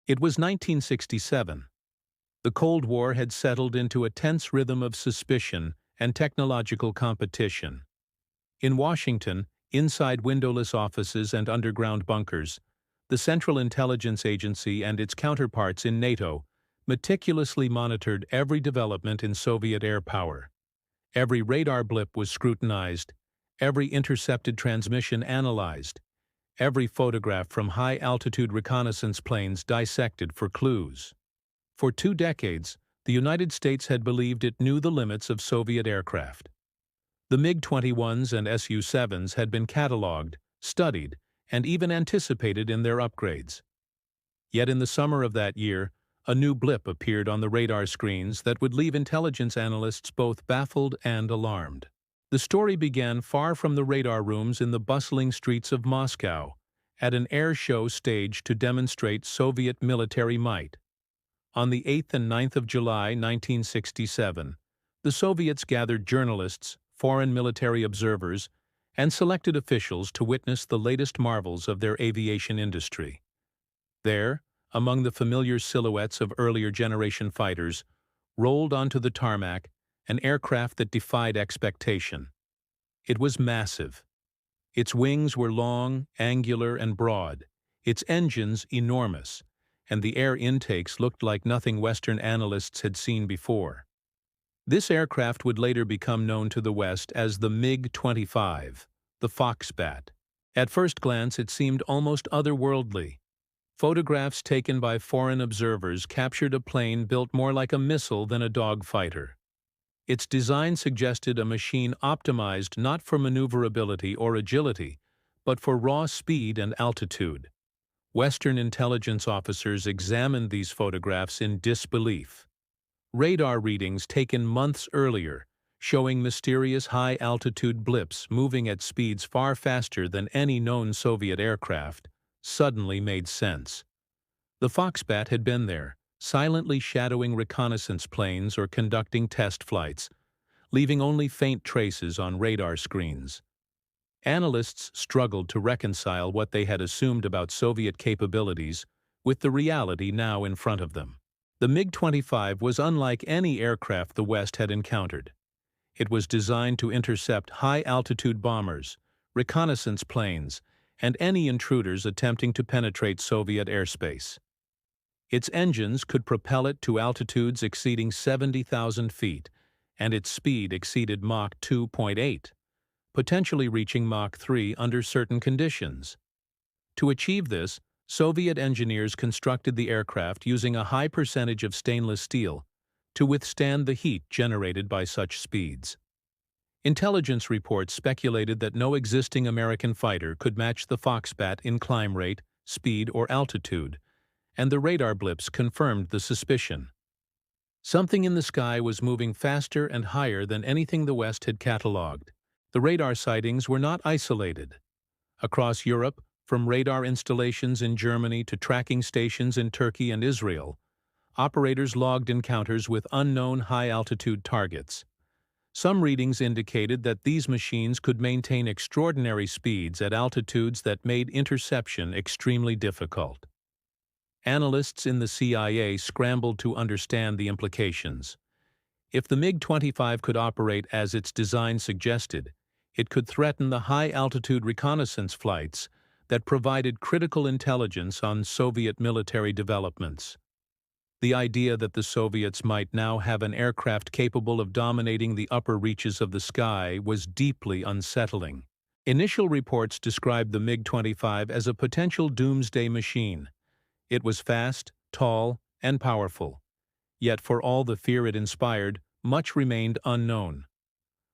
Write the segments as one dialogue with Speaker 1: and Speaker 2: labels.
Speaker 1: It was 1967. The Cold War had settled into a tense rhythm of suspicion and technological competition. In Washington, inside windowless offices and underground bunkers, the Central Intelligence Agency and its counterparts in NATO meticulously monitored every development in Soviet air power. Every radar blip was scrutinized, every intercepted transmission analyzed, every photograph from high-altitude reconnaissance planes dissected for clues. For 2 decades, the United States had believed it knew the limits of Soviet aircraft. The MiG-21s and Su-7s had been catalogued, studied, and even anticipated in their upgrades. Yet in the summer of that year, a new blip appeared on the radar screens that would leave intelligence analysts both baffled and alarmed. The story began far from the radar rooms in the bustling streets of Moscow, at an air show staged to demonstrate Soviet military might. On the 8th and 9th of July 1967, the Soviets gathered journalists, foreign military observers, and selected officials to witness the latest marvels of their aviation industry. There, among the familiar silhouettes of earlier generation fighters, rolled onto the tarmac an aircraft that defied expectation. It was massive. Its wings were long, angular, and broad, its engines enormous, and the air intakes looked like nothing Western analysts had seen before. This aircraft would later become known to the West as the MiG-25, the Foxbat. At first glance, it seemed almost otherworldly. Photographs taken by foreign observers captured a plane built more like a missile than a dogfighter. Its design suggested a machine optimized not for maneuverability or agility, but for raw speed and altitude. Western intelligence officers examined these photographs in disbelief. Radar readings taken months earlier, showing mysterious high-altitude blips moving at speeds far faster than any known Soviet aircraft, suddenly made sense. The Foxbat had been there, silently shadowing reconnaissance planes or conducting test flights, leaving only faint traces on radar screens. Analysts struggled to reconcile what they had assumed about Soviet capabilities with the reality now in front of them. The MiG-25 was unlike any aircraft the West had encountered. It was designed to intercept high-altitude bombers, reconnaissance planes, and any intruders attempting to penetrate Soviet airspace. Its engines could propel it to altitudes exceeding 70,000 feet, and its speed exceeded Mach 2.8, potentially reaching Mach 3 under certain conditions. To achieve this, Soviet engineers constructed the aircraft using a high percentage of stainless steel to withstand the heat generated by such speeds. Intelligence reports speculated that no existing American fighter could match the Foxbat in climb rate, speed, or altitude, and the radar blips confirmed the suspicion. Something in the sky was moving faster and higher than anything the West had catalogued. The radar sightings were not isolated. Across Europe, from radar installations in Germany to tracking stations in Turkey and Israel, operators logged encounters with unknown high-altitude targets. Some readings indicated that these machines could maintain extraordinary speeds at altitudes that made interception extremely difficult. Analysts in the CIA scrambled to understand the implications. If the MiG-25 could operate as its design suggested, it could threaten the high-altitude reconnaissance flights that provided critical intelligence on Soviet military developments. The idea that the Soviets might now have an aircraft capable of dominating the upper reaches of the sky was deeply unsettling. Initial reports described the MiG-25 as a potential doomsday machine. It was fast, tall, and powerful. Yet for all the fear it inspired, much remained unknown.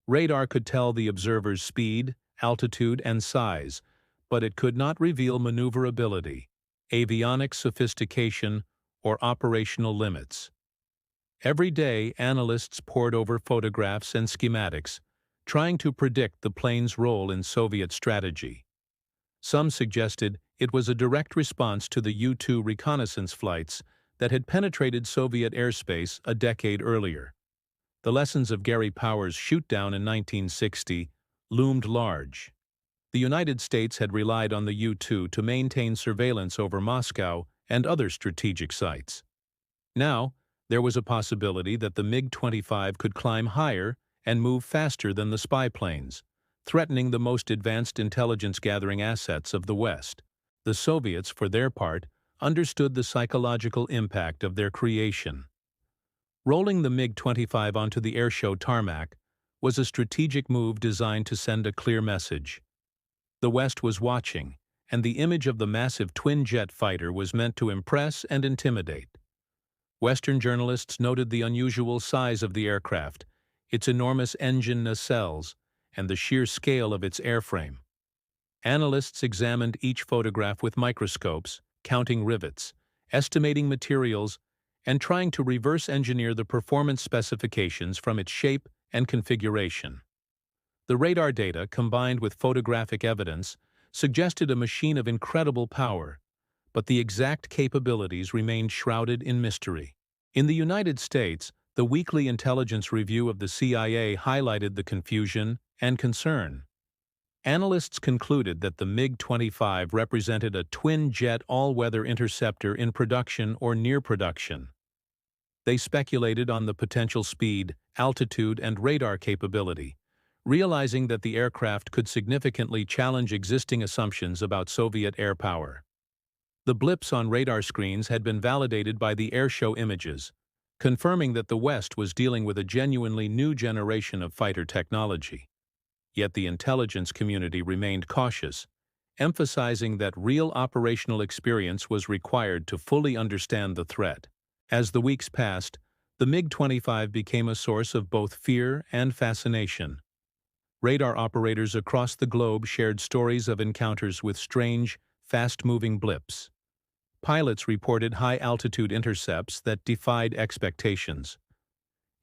Speaker 1: Radar could tell the observer's speed, altitude, and size, but it could not reveal maneuverability, avionics sophistication, or operational limits. Every day, analysts pored over photographs and schematics, trying to predict the plane's role in Soviet strategy. Some suggested it was a direct response to the U-2 reconnaissance flights that had penetrated Soviet airspace a decade earlier. The lessons of Gary Powers' shootdown in 1960 loomed large. The United States had relied on the U-2 to maintain surveillance over Moscow and other strategic sites. Now, there was a possibility that the MiG-25 could climb higher and move faster than the spy planes, threatening the most advanced intelligence-gathering assets of the West. The Soviets, for their part, understood the psychological impact of their creation. Rolling the MiG-25 onto the airshow tarmac was a strategic move designed to send a clear message. The West was watching, and the image of the massive twin-jet fighter was meant to impress and intimidate. Western journalists noted the unusual size of the aircraft, its enormous engine nacelles, and the sheer scale of its airframe. Analysts examined each photograph with microscopes, counting rivets, estimating materials, and trying to reverse engineer the performance specifications from its shape and configuration. The radar data, combined with photographic evidence, suggested a machine of incredible power, but the exact capabilities remained shrouded in mystery. In the United States, the weekly intelligence review of the CIA highlighted the confusion and concern. Analysts concluded that the MiG-25 represented a twin-jet all-weather interceptor in production or near production. They speculated on the potential speed, altitude, and radar capability, realizing that the aircraft could significantly challenge existing assumptions about Soviet air power. The blips on radar screens had been validated by the airshow images, confirming that the West was dealing with a genuinely new generation of fighter technology. Yet the intelligence community remained cautious, emphasizing that real operational experience was required to fully understand the threat. As the weeks passed, the MiG-25 became a source of both fear and fascination. Radar operators across the globe shared stories of encounters with strange, fast-moving blips. Pilots reported high-altitude intercepts that defied expectations.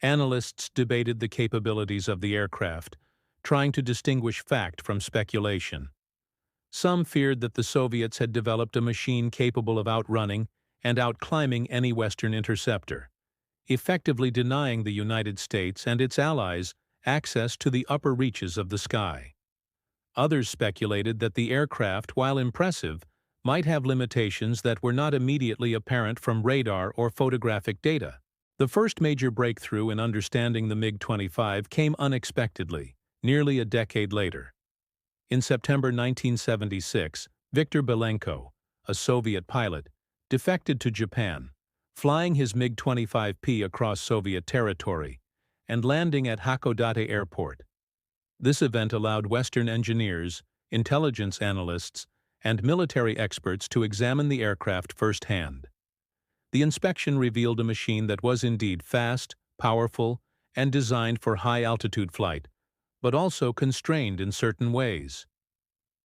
Speaker 1: Analysts debated the capabilities of the aircraft, trying to distinguish fact from speculation. Some feared that the Soviets had developed a machine capable of outrunning and outclimbing any Western interceptor, effectively denying the United States and its allies access to the upper reaches of the sky. Others speculated that the aircraft, while impressive, might have limitations that were not immediately apparent from radar or photographic data. The first major breakthrough in understanding the MiG-25 came unexpectedly, nearly a decade later. In September 1976, Viktor Belenko, a Soviet pilot, defected to Japan, flying his MiG-25P across Soviet territory and landing at Hakodate Airport. This event allowed Western engineers, intelligence analysts, and military experts to examine the aircraft firsthand. The inspection revealed a machine that was indeed fast, powerful, and designed for high-altitude flight, but also constrained in certain ways.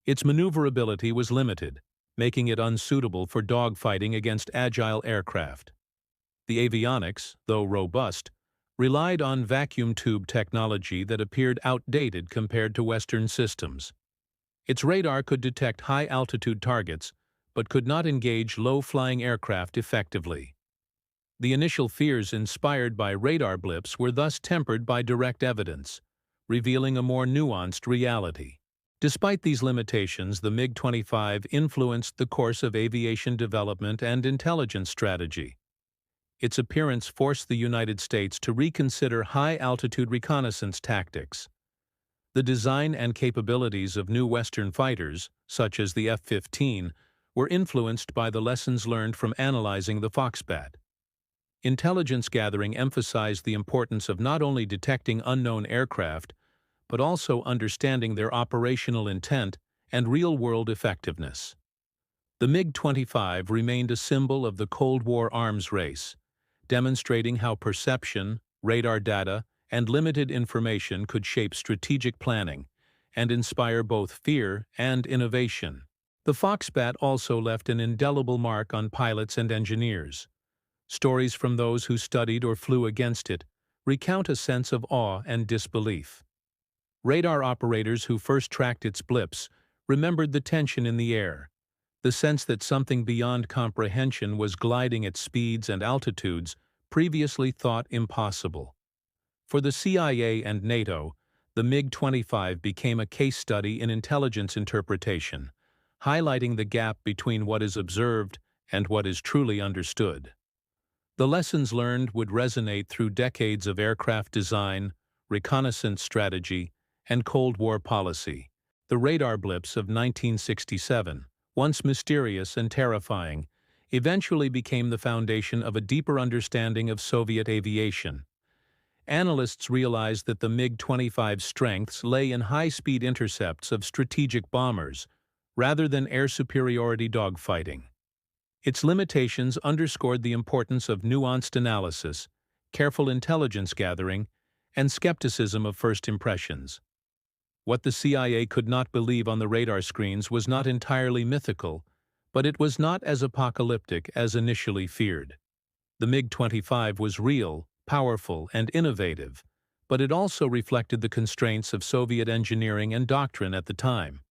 Speaker 1: Its maneuverability was limited, making it unsuitable for dogfighting against agile aircraft. The avionics, though robust, relied on vacuum tube technology that appeared outdated compared to Western systems. Its radar could detect high-altitude targets, but could not engage low-flying aircraft effectively. The initial fears inspired by radar blips were thus tempered by direct evidence, revealing a more nuanced reality. Despite these limitations, the MiG-25 influenced the course of aviation development and intelligence strategy. Its appearance forced the United States to reconsider high-altitude reconnaissance tactics. The design and capabilities of new Western fighters, such as the F-15, were influenced by the lessons learned from analyzing the Foxbat. Intelligence gathering emphasized the importance of not only detecting unknown aircraft, but also understanding their operational intent and real-world effectiveness. The MiG-25 remained a symbol of the Cold War arms race, demonstrating how perception, radar data, and limited information could shape strategic planning and inspire both fear and innovation. The Foxbat also left an indelible mark on pilots and engineers. Stories from those who studied or flew against it recount a sense of awe and disbelief. Radar operators who first tracked its blips remembered the tension in the air, the sense that something beyond comprehension was gliding at speeds and altitudes previously thought impossible. For the CIA and NATO, the MiG-25 became a case study in intelligence interpretation, highlighting the gap between what is observed and what is truly understood. The lessons learned would resonate through decades of aircraft design, reconnaissance strategy, and Cold War policy. The radar blips of 1967, once mysterious and terrifying, eventually became the foundation of a deeper understanding of Soviet aviation. Analysts realized that the MiG-25's strengths lay in high-speed intercepts of strategic bombers, rather than air superiority dogfighting. Its limitations underscored the importance of nuanced analysis, careful intelligence gathering, and skepticism of first impressions. What the CIA could not believe on the radar screens was not entirely mythical, but it was not as apocalyptic as initially feared. The MiG-25 was real, powerful, and innovative, but it also reflected the constraints of Soviet engineering and doctrine at the time.